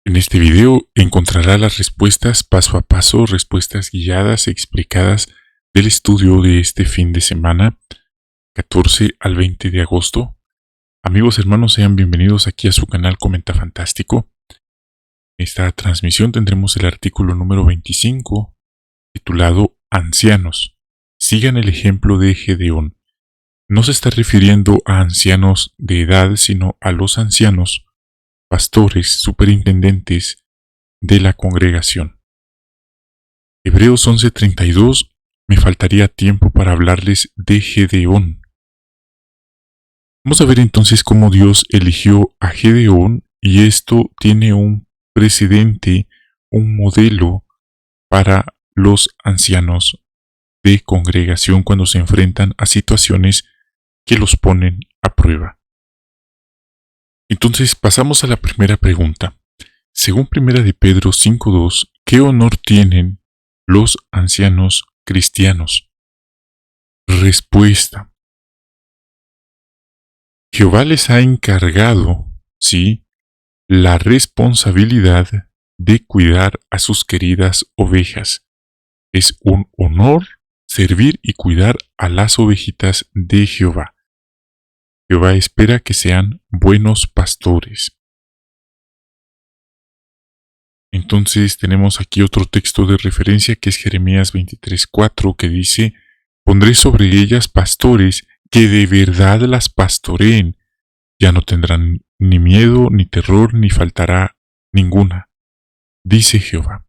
En este video encontrará las respuestas paso a paso, respuestas guiadas e explicadas del estudio de este fin de semana, 14 al 20 de agosto. Amigos hermanos, sean bienvenidos aquí a su canal Comenta Fantástico. En esta transmisión tendremos el artículo número 25, titulado Ancianos. Sigan el ejemplo de Gedeón. No se está refiriendo a ancianos de edad, sino a los ancianos, pastores, superintendentes de la congregación. Hebreos 11:32, me faltaría tiempo para hablarles de Gedeón. Vamos a ver entonces cómo Dios eligió a Gedeón, y esto tiene un precedente, un modelo para los ancianos de congregación cuando se enfrentan a situaciones que los ponen a prueba. Entonces pasamos a la primera pregunta. Según 1 de Pedro 5:2, ¿qué honor tienen los ancianos cristianos? Respuesta. Jehová les ha encargado, sí, la responsabilidad de cuidar a sus queridas ovejas. Es un honor servir y cuidar a las ovejitas de Jehová. Jehová espera que sean buenos pastores. Entonces tenemos aquí otro texto de referencia que es Jeremías 23:4, que dice: pondré sobre ellas pastores que de verdad las pastoreen. Ya no tendrán ni miedo, ni terror, ni faltará ninguna, dice Jehová.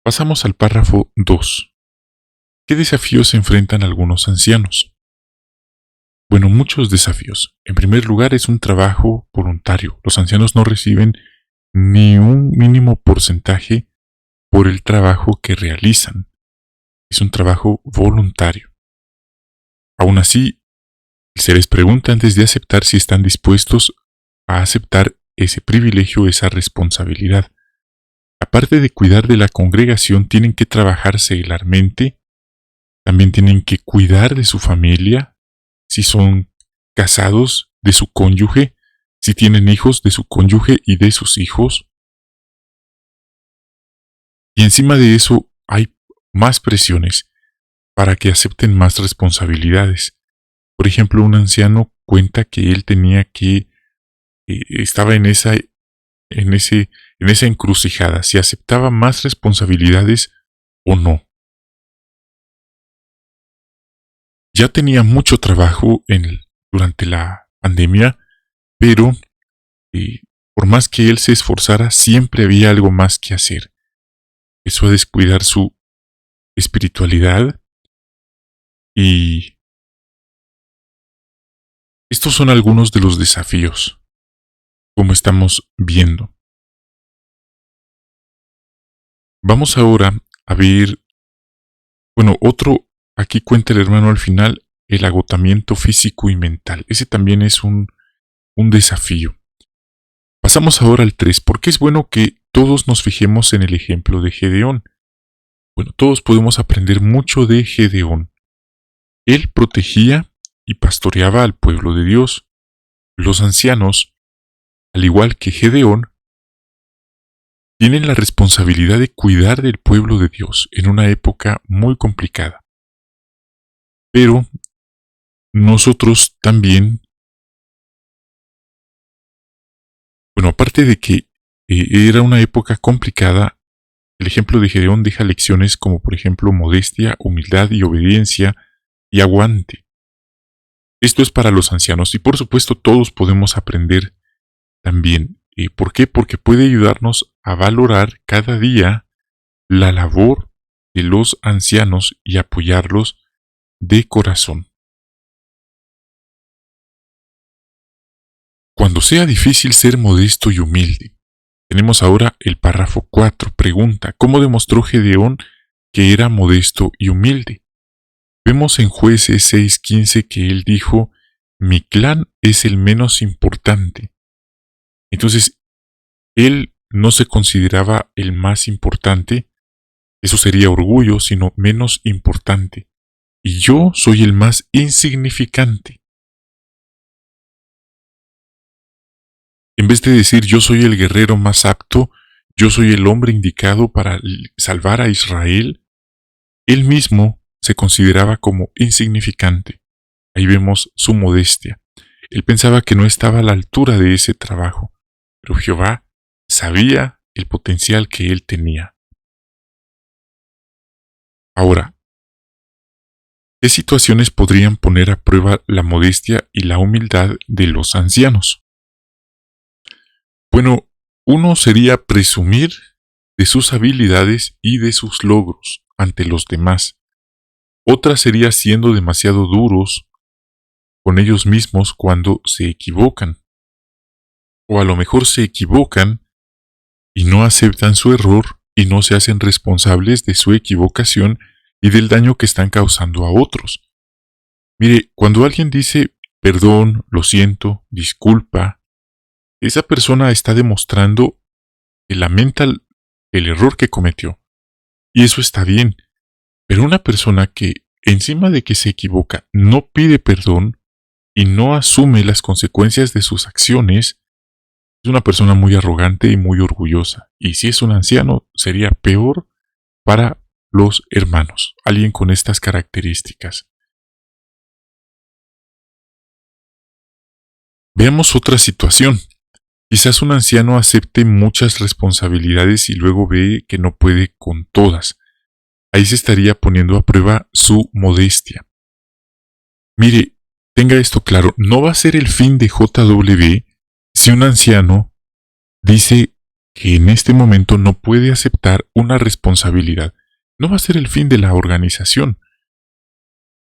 Pasamos al párrafo 2. ¿Qué desafíos enfrentan algunos ancianos? Bueno, muchos desafíos. En primer lugar, es un trabajo voluntario. Los ancianos no reciben ni un mínimo porcentaje por el trabajo que realizan. Es un trabajo voluntario. Aún así, se les pregunta antes de aceptar si están dispuestos a aceptar ese privilegio, esa responsabilidad. Aparte de cuidar de la congregación, tienen que trabajar seglarmente, también tienen que cuidar de su familia, si son casados, de su cónyuge, si tienen hijos, de su cónyuge y de sus hijos. Y encima de eso hay más presiones para que acepten más responsabilidades. Por ejemplo, un anciano cuenta que él tenía que estaba en esa encrucijada, si aceptaba más responsabilidades o no. Ya tenía mucho trabajo durante la pandemia, pero por más que él se esforzara, siempre había algo más que hacer. Empezó a descuidar su espiritualidad, y estos son algunos de los desafíos, como estamos viendo. Vamos ahora a ver, aquí cuenta el hermano al final, el agotamiento físico y mental. Ese también es un desafío. Pasamos ahora al 3. ¿Por qué es bueno que todos nos fijemos en el ejemplo de Gedeón? Bueno, todos podemos aprender mucho de Gedeón. Él protegía y pastoreaba al pueblo de Dios. Los ancianos, al igual que Gedeón, tienen la responsabilidad de cuidar del pueblo de Dios en una época muy complicada. Pero nosotros también, aparte de que era una época complicada, el ejemplo de Gedeón deja lecciones como por ejemplo modestia, humildad y obediencia y aguante. Esto es para los ancianos y por supuesto todos podemos aprender también. ¿Por qué? Porque puede ayudarnos a valorar cada día la labor de los ancianos y apoyarlos de corazón. Cuando sea difícil ser modesto y humilde. Tenemos ahora el párrafo 4. Pregunta: ¿cómo demostró Gedeón que era modesto y humilde? Vemos en Jueces 6:15 que él dijo: mi clan es el menos importante. Entonces, él no se consideraba el más importante, eso sería orgullo, sino menos importante. Y yo soy el más insignificante. En vez de decir yo soy el guerrero más apto, yo soy el hombre indicado para salvar a Israel, él mismo se consideraba como insignificante. Ahí vemos su modestia. Él pensaba que no estaba a la altura de ese trabajo, pero Jehová sabía el potencial que él tenía. Ahora, ¿qué situaciones podrían poner a prueba la modestia y la humildad de los ancianos? Bueno, uno sería presumir de sus habilidades y de sus logros ante los demás. Otra sería siendo demasiado duros con ellos mismos cuando se equivocan. O a lo mejor se equivocan y no aceptan su error y no se hacen responsables de su equivocación y del daño que están causando a otros. Mire, cuando alguien dice perdón, lo siento, disculpa, esa persona está demostrando que lamenta el error que cometió. Y eso está bien. Pero una persona que, encima de que se equivoca, no pide perdón y no asume las consecuencias de sus acciones, es una persona muy arrogante y muy orgullosa. Y si es un anciano, sería peor para los hermanos, alguien con estas características. Veamos otra situación. Quizás un anciano acepte muchas responsabilidades y luego ve que no puede con todas. Ahí se estaría poniendo a prueba su modestia. Mire, tenga esto claro, no va a ser el fin de JW si un anciano dice que en este momento no puede aceptar una responsabilidad. No va a ser el fin de la organización.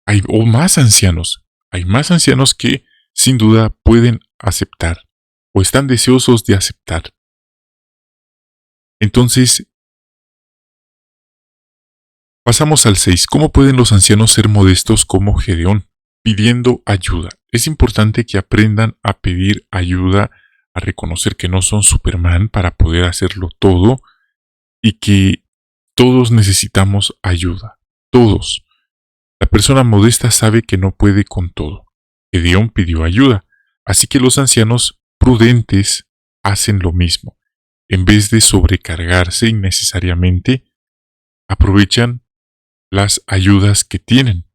Hay más ancianos. Hay más ancianos que sin duda pueden aceptar o están deseosos de aceptar. Entonces, pasamos al 6. ¿Cómo pueden los ancianos ser modestos como Gedeón? Pidiendo ayuda. Es importante que aprendan a pedir ayuda, a reconocer que no son Superman para poder hacerlo todo y que todos necesitamos ayuda. Todos. La persona modesta sabe que no puede con todo. Gedeón pidió ayuda, así que los ancianos prudentes hacen lo mismo. En vez de sobrecargarse innecesariamente, aprovechan las ayudas que tienen.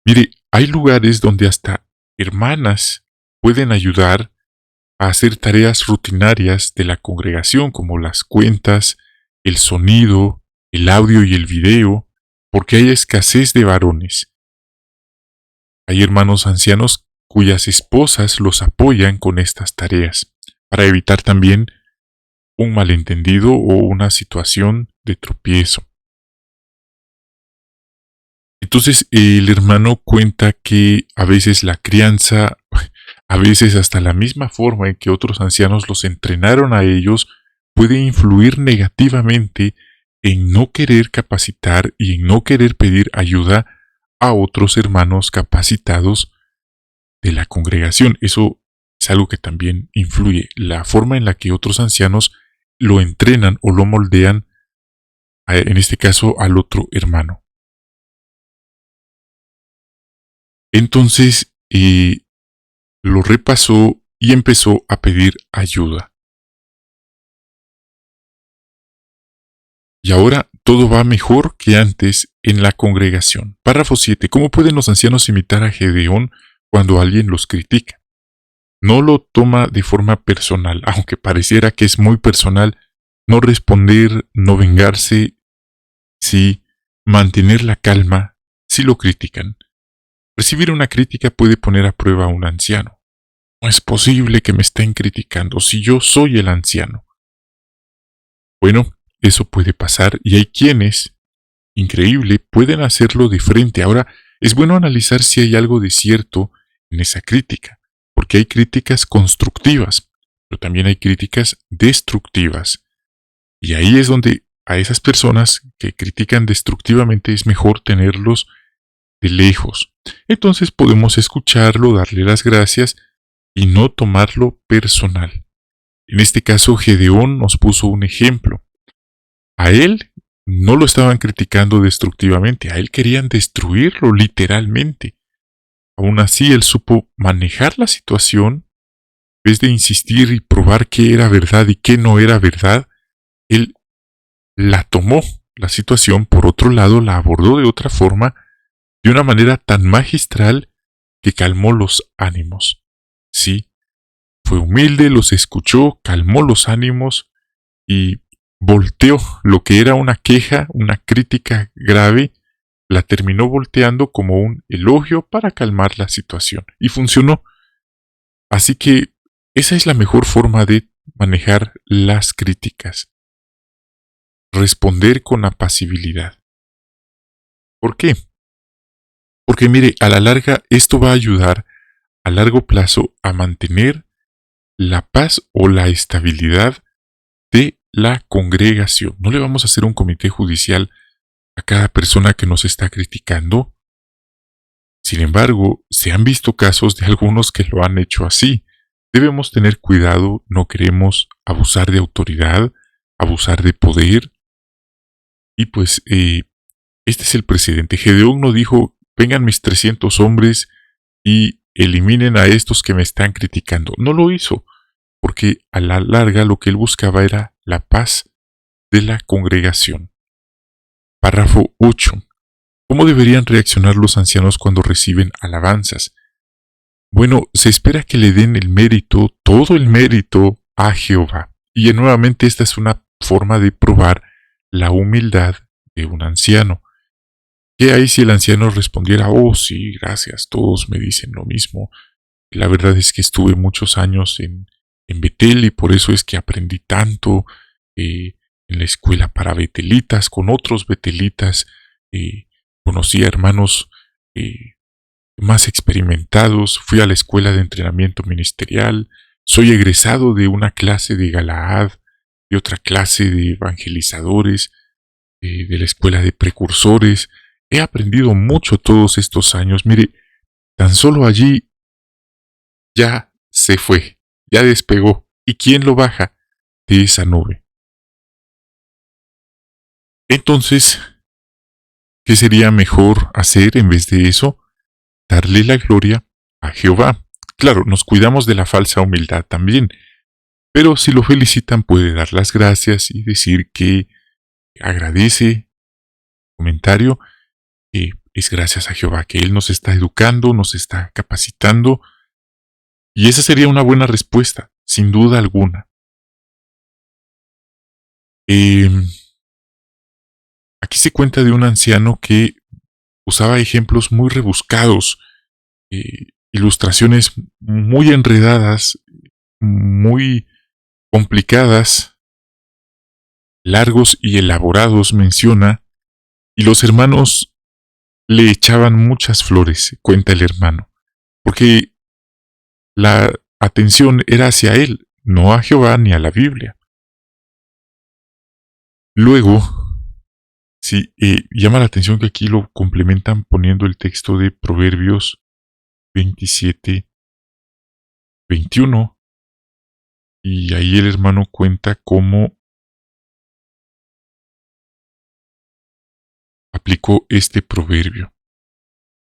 Mire, hay lugares donde hasta hermanas pueden ayudar a hacer tareas rutinarias de la congregación, como las cuentas, el sonido, el audio y el video, porque hay escasez de varones. Hay hermanos ancianos cuyas esposas los apoyan con estas tareas, para evitar también un malentendido o una situación de tropiezo. Entonces el hermano cuenta que a veces la crianza, a veces hasta la misma forma en que otros ancianos los entrenaron a ellos, puede influir negativamente en no querer capacitar y en no querer pedir ayuda a otros hermanos capacitados de la congregación. Eso es algo que también influye. La forma en la que otros ancianos lo entrenan o lo moldean, en este caso al otro hermano. Entonces lo repasó y empezó a pedir ayuda. Y ahora todo va mejor que antes en la congregación. Párrafo 7. ¿Cómo pueden los ancianos imitar a Gedeón cuando alguien los critica? No lo toma de forma personal, aunque pareciera que es muy personal. No responder, no vengarse, sí, mantener la calma si lo critican. Recibir una crítica puede poner a prueba a un anciano. No es posible que me estén criticando si yo soy el anciano. Bueno, eso puede pasar y hay quienes, increíble, pueden hacerlo de frente. Ahora, es bueno analizar si hay algo de cierto en esa crítica, porque hay críticas constructivas, pero también hay críticas destructivas. Y ahí es donde a esas personas que critican destructivamente es mejor tenerlos de lejos. Entonces podemos escucharlo, darle las gracias y no tomarlo personal. En este caso, Gedeón nos puso un ejemplo. A él no lo estaban criticando destructivamente, a él querían destruirlo literalmente. Aún así, él supo manejar la situación, vez de insistir y probar qué era verdad y qué no era verdad, él la tomó la situación, por otro lado, la abordó de otra forma, de una manera tan magistral que calmó los ánimos. Sí, fue humilde, los escuchó, calmó los ánimos y volteó lo que era una queja, una crítica grave, la terminó volteando como un elogio para calmar la situación. Y funcionó. Así que esa es la mejor forma de manejar las críticas. Responder con apacibilidad. ¿Por qué? Porque mire, a la larga esto va a ayudar a largo plazo a mantener la paz o la estabilidad de la congregación. No le vamos a hacer un comité judicial a cada persona que nos está criticando. Sin embargo, se han visto casos de algunos que lo han hecho así. Debemos tener cuidado, no queremos abusar de autoridad, abusar de poder. Y pues, este es el precedente. Gedeón no dijo, vengan mis 300 hombres y eliminen a estos que me están criticando. No lo hizo, porque a la larga lo que él buscaba era la paz de la congregación. Párrafo 8. ¿Cómo deberían reaccionar los ancianos cuando reciben alabanzas? Bueno, se espera que le den el mérito, todo el mérito, a Jehová. Y nuevamente esta es una forma de probar la humildad de un anciano. ¿Qué hay si el anciano respondiera, oh sí, gracias, todos me dicen lo mismo? La verdad es que estuve muchos años en Betel y por eso es que aprendí tanto en la escuela para betelitas, con otros betelitas, conocí a hermanos más experimentados, fui a la escuela de entrenamiento ministerial, soy egresado de una clase de Galaad, de otra clase de evangelizadores, de la escuela de precursores. He aprendido mucho todos estos años. Mire, tan solo allí ya se fue, ya despegó. ¿Y quién lo baja de esa nube? Entonces, ¿qué sería mejor hacer en vez de eso? Darle la gloria a Jehová. Claro, nos cuidamos de la falsa humildad también, pero si lo felicitan puede dar las gracias y decir que agradece. Comentario, es gracias a Jehová que Él nos está educando, nos está capacitando, y esa sería una buena respuesta, sin duda alguna. Aquí se cuenta de un anciano que usaba ejemplos muy rebuscados, ilustraciones muy enredadas, muy complicadas, largos y elaborados menciona, y los hermanos le echaban muchas flores, cuenta el hermano, porque la atención era hacia él, no a Jehová ni a la Biblia. Luego, sí, llama la atención que aquí lo complementan poniendo el texto de Proverbios 27, 21, y ahí el hermano cuenta cómo aplicó este proverbio.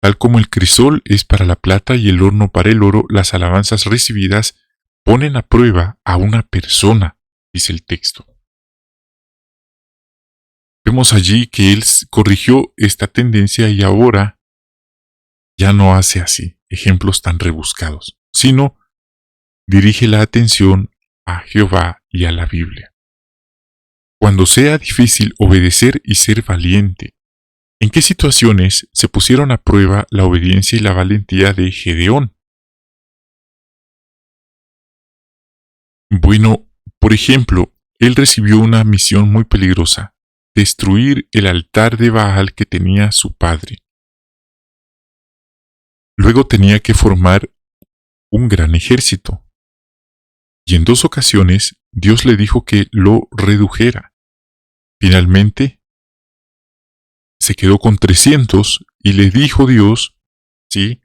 Tal como el crisol es para la plata y el horno para el oro, las alabanzas recibidas ponen a prueba a una persona, dice el texto. Vemos allí que él corrigió esta tendencia y ahora ya no hace así, ejemplos tan rebuscados, sino dirige la atención a Jehová y a la Biblia. Cuando sea difícil obedecer y ser valiente, ¿en qué situaciones se pusieron a prueba la obediencia y la valentía de Gedeón? Bueno, por ejemplo, él recibió una misión muy peligrosa, destruir el altar de Baal que tenía su padre. Luego tenía que formar un gran ejército. Y en 2 ocasiones Dios le dijo que lo redujera. Finalmente, se quedó con 300 y le dijo Dios, sí,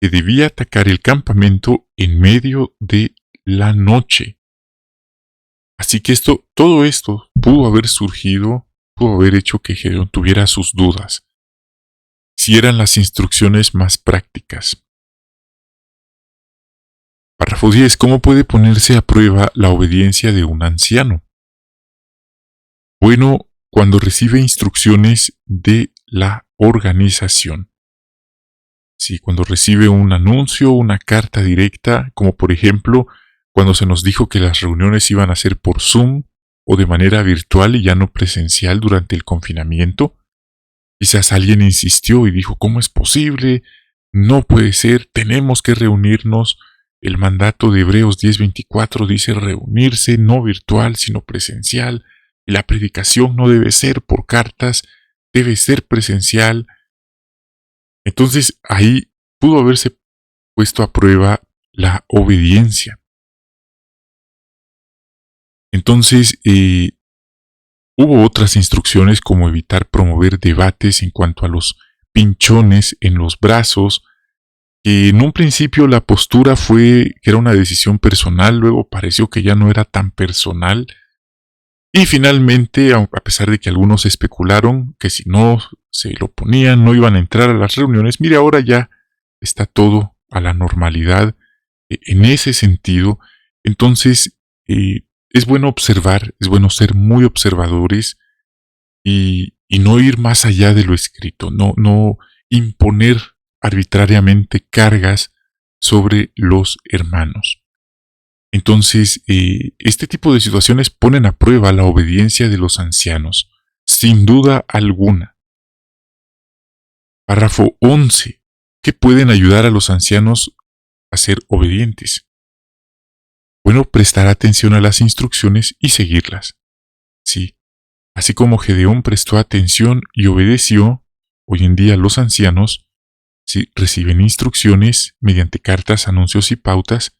que debía atacar el campamento en medio de la noche. Así que todo esto pudo haber surgido, pudo haber hecho que Gedeón tuviera sus dudas, si eran las instrucciones más prácticas. Párrafo Párrafo 10. ¿Cómo puede ponerse a prueba la obediencia de un anciano? Bueno, cuando recibe instrucciones de la organización. Sí, cuando recibe un anuncio, una carta directa, como por ejemplo, cuando se nos dijo que las reuniones iban a ser por Zoom o de manera virtual y ya no presencial durante el confinamiento. Quizás alguien insistió y dijo, ¿cómo es posible? No puede ser, tenemos que reunirnos. El mandato de Hebreos 10:24 dice reunirse no virtual, sino presencial. Y la predicación no debe ser por cartas, debe ser presencial. Entonces ahí pudo haberse puesto a prueba la obediencia. Entonces hubo otras instrucciones como evitar promover debates en cuanto a los pinchones en los brazos, que en un principio la postura fue que era una decisión personal, luego pareció que ya no era tan personal, y finalmente, a pesar de que algunos especularon que si no se lo ponían no iban a entrar a las reuniones, mire, ahora ya está todo a la normalidad en ese sentido. Entonces es bueno observar, es bueno ser muy observadores y no ir más allá de lo escrito, no imponer arbitrariamente cargas sobre los hermanos. Entonces, este tipo de situaciones ponen a prueba la obediencia de los ancianos, sin duda alguna. Párrafo 11. ¿Qué pueden ayudar a los ancianos a ser obedientes? Bueno, prestar atención a las instrucciones y seguirlas. Sí, así como Gedeón prestó atención y obedeció, hoy en día los ancianos sí, reciben instrucciones mediante cartas, anuncios y pautas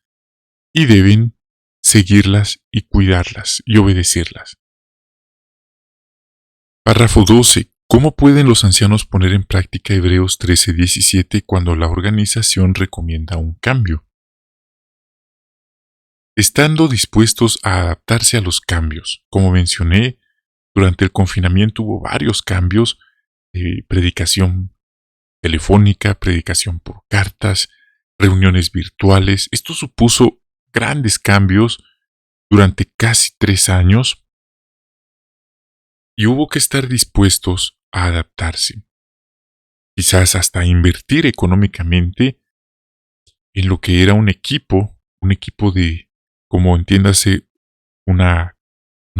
y deben seguirlas y cuidarlas y obedecerlas. Párrafo 12. ¿Cómo pueden los ancianos poner en práctica Hebreos 13:17 cuando la organización recomienda un cambio? Estando dispuestos a adaptarse a los cambios. Como mencioné, durante el confinamiento hubo varios cambios, predicación telefónica, predicación por cartas, reuniones virtuales. Esto supuso grandes cambios durante casi 3 años y hubo que estar dispuestos a adaptarse. Quizás hasta invertir económicamente en lo que era un equipo de, como entiéndase, una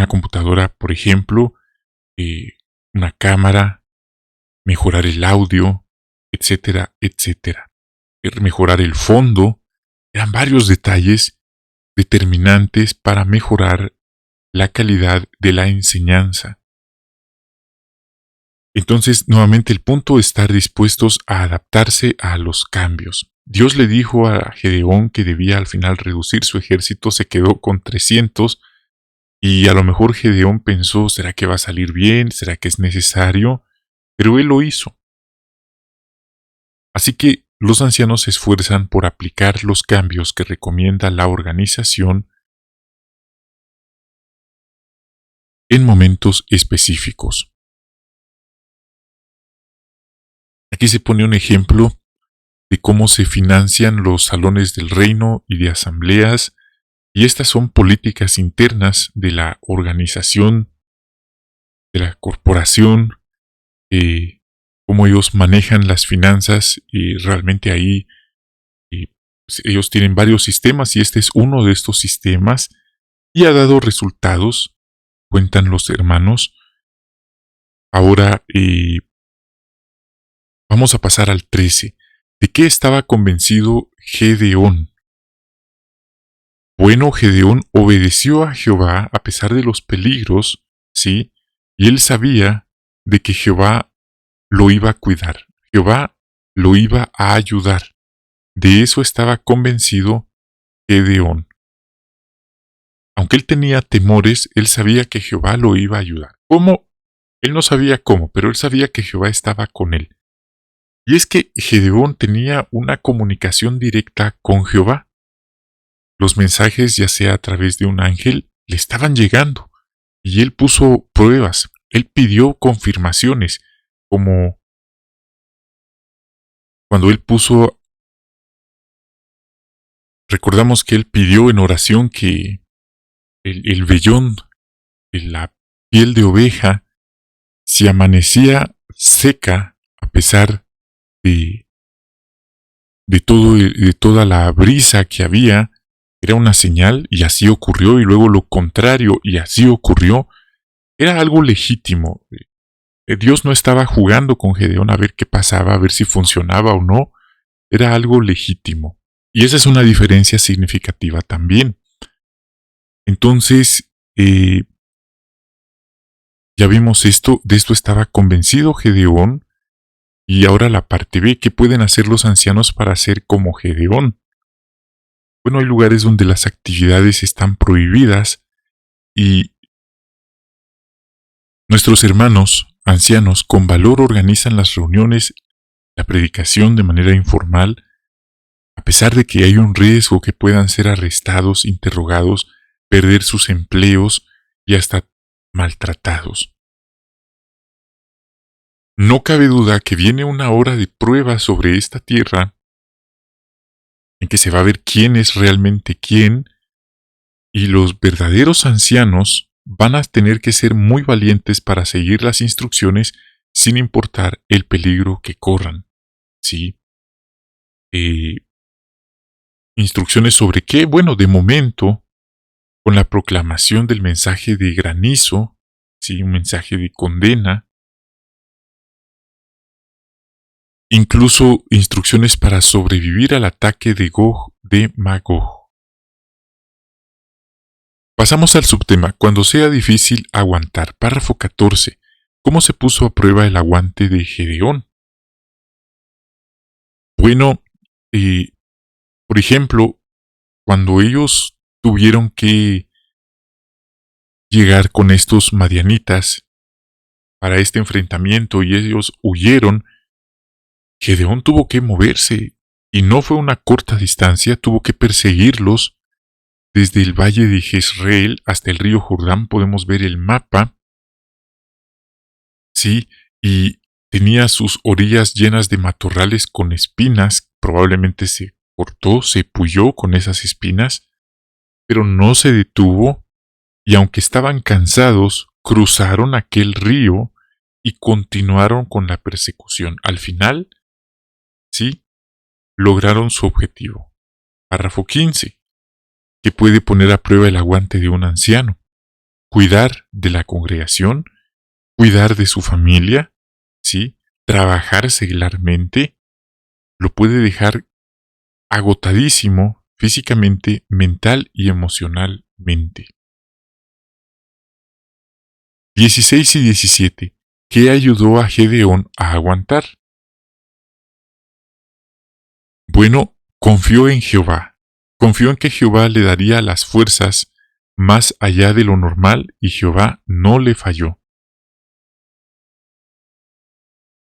computadora, por ejemplo, una cámara, mejorar el audio, etcétera, etcétera. Mejorar el fondo, eran varios detalles determinantes para mejorar la calidad de la enseñanza. Entonces, nuevamente el punto es estar dispuestos a adaptarse a los cambios. Dios le dijo a Gedeón que debía al final reducir su ejército, se quedó con 300 y a lo mejor Gedeón pensó, ¿será que va a salir bien? ¿Será que es necesario? Pero él lo hizo. Así que los ancianos se esfuerzan por aplicar los cambios que recomienda la organización en momentos específicos. Aquí se pone un ejemplo de cómo se financian los salones del reino y de asambleas, y estas son políticas internas de la organización, de la corporación, cómo ellos manejan las finanzas, y realmente ahí pues, ellos tienen varios sistemas y este es uno de estos sistemas y ha dado resultados, cuentan los hermanos. Ahora vamos a pasar al 13. ¿De qué estaba convencido Gedeón? Bueno, Gedeón obedeció a Jehová a pesar de los peligros, ¿sí? Y él sabía de que Jehová lo iba a cuidar, Jehová lo iba a ayudar. De eso estaba convencido Gedeón. Aunque él tenía temores, él sabía que Jehová lo iba a ayudar. ¿Cómo? Él no sabía cómo, pero él sabía que Jehová estaba con él. Y es que Gedeón tenía una comunicación directa con Jehová. Los mensajes, ya sea a través de un ángel, le estaban llegando. Y él puso pruebas, él pidió confirmaciones, como cuando él puso Recordamos que él pidió en oración que el vellón de la piel de oveja, si amanecía seca a pesar de, de toda la brisa que había, era una señal y así ocurrió, y luego lo contrario y así ocurrió. Era algo legítimo. Dios no estaba jugando con Gedeón a ver qué pasaba, a ver si funcionaba o no. Era algo legítimo. Y esa es una diferencia significativa también. Entonces, ya vimos esto, de esto estaba convencido Gedeón. Y ahora la parte B, ¿qué pueden hacer los ancianos para ser como Gedeón? Bueno, hay lugares donde las actividades están prohibidas y nuestros hermanos ancianos con valor organizan las reuniones, la predicación de manera informal, a pesar de que hay un riesgo que puedan ser arrestados, interrogados, perder sus empleos y hasta maltratados. No cabe duda que viene una hora de prueba sobre esta tierra en que se va a ver quién es realmente quién, y los verdaderos ancianos van a tener que ser muy valientes para seguir las instrucciones sin importar el peligro que corran. ¿Sí? ¿Instrucciones sobre qué? Bueno, de momento, con la proclamación del mensaje de granizo, ¿sí? Un mensaje de condena, incluso instrucciones para sobrevivir al ataque de Gog de Magog. Pasamos al subtema, cuando sea difícil aguantar. Párrafo 14. ¿Cómo se puso a prueba el aguante de Gedeón? Bueno, por ejemplo, cuando ellos tuvieron que llegar con estos madianitas para este enfrentamiento y ellos huyeron, Gedeón tuvo que moverse, y no fue una corta distancia, tuvo que perseguirlos desde el valle de Jezreel hasta el río Jordán. Podemos ver el mapa, sí, y tenía sus orillas llenas de matorrales con espinas, probablemente se cortó, se puyó con esas espinas, pero no se detuvo, y aunque estaban cansados, cruzaron aquel río y continuaron con la persecución. Al final, sí, lograron su objetivo. Párrafo 15. Que puede poner a prueba el aguante de un anciano. Cuidar de la congregación, cuidar de su familia, ¿sí? Trabajar seglarmente, lo puede dejar agotadísimo físicamente, mental y emocionalmente. 16 y 17. ¿Qué ayudó a Gedeón a aguantar? Bueno, confió en Jehová. Confió en que Jehová le daría las fuerzas más allá de lo normal, y Jehová no le falló.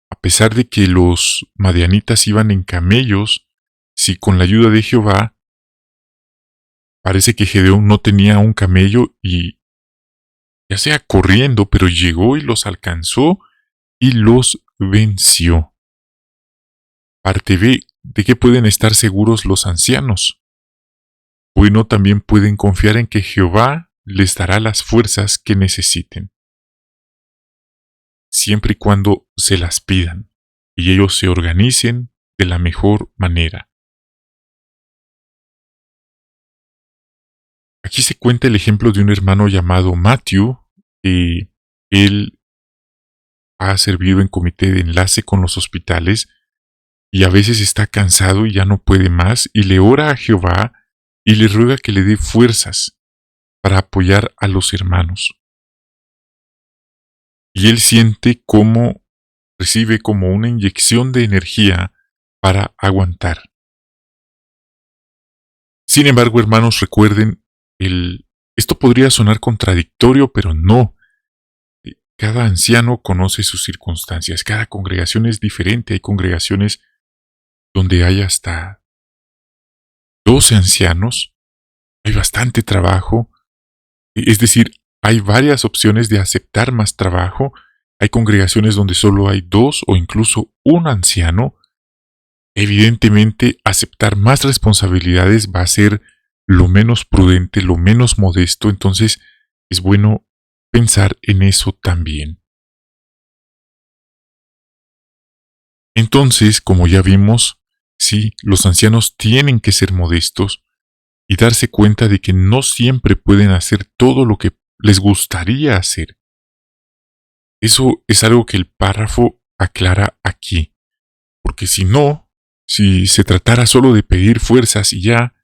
A pesar de que los madianitas iban en camellos, si con la ayuda de Jehová, parece que Gedeón no tenía un camello y, ya sea corriendo, pero llegó y los alcanzó y los venció. Parte B. ¿De qué pueden estar seguros los ancianos? Bueno, también pueden confiar en que Jehová les dará las fuerzas que necesiten, siempre y cuando se las pidan y ellos se organicen de la mejor manera. Aquí se cuenta el ejemplo de un hermano llamado Matthew, que él ha servido en comité de enlace con los hospitales y a veces está cansado y ya no puede más, y le ora a Jehová y le ruega que le dé fuerzas para apoyar a los hermanos. Y él siente cómo recibe como una inyección de energía para aguantar. Sin embargo, hermanos, recuerden, esto podría sonar contradictorio, pero no. Cada anciano conoce sus circunstancias, cada congregación es diferente. Hay congregaciones donde hay hasta 12 ancianos, hay bastante trabajo, es decir, hay varias opciones de aceptar más trabajo. Hay congregaciones donde solo hay 2 o incluso un anciano, Evidentemente, aceptar más responsabilidades va a ser lo menos prudente, lo menos modesto, entonces es bueno pensar en eso también. Entonces, como ya vimos, sí, los ancianos tienen que ser modestos y darse cuenta de que no siempre pueden hacer todo lo que les gustaría hacer. Eso es algo que el párrafo aclara aquí, porque si no, si se tratara solo de pedir fuerzas y ya,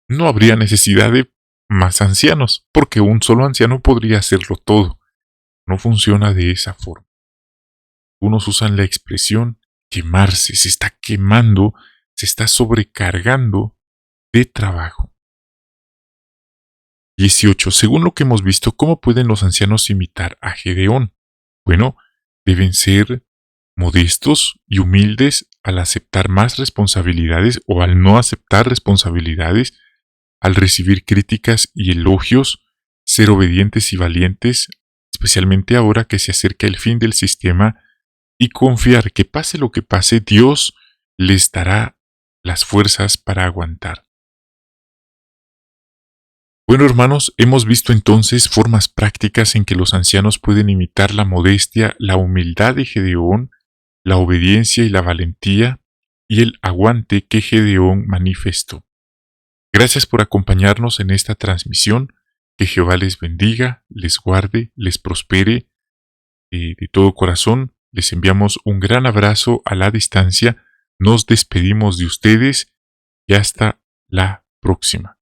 no habría necesidad de más ancianos, porque un solo anciano podría hacerlo todo. No funciona de esa forma. Unos usan la expresión quemarse, se está quemando, se está sobrecargando de trabajo. 18. Según lo que hemos visto, ¿cómo pueden los ancianos imitar a Gedeón? Bueno, deben ser modestos y humildes al aceptar más responsabilidades o al no aceptar responsabilidades, al recibir críticas y elogios, ser obedientes y valientes, especialmente ahora que se acerca el fin del sistema, y confiar que pase lo que pase, Dios les dará las fuerzas para aguantar. Bueno, hermanos, hemos visto entonces formas prácticas en que los ancianos pueden imitar la modestia, la humildad de Gedeón, la obediencia y la valentía, y el aguante que Gedeón manifestó. Gracias por acompañarnos en esta transmisión. Que Jehová les bendiga, les guarde, les prospere. De todo corazón, les enviamos un gran abrazo a la distancia. Nos despedimos de ustedes y hasta la próxima.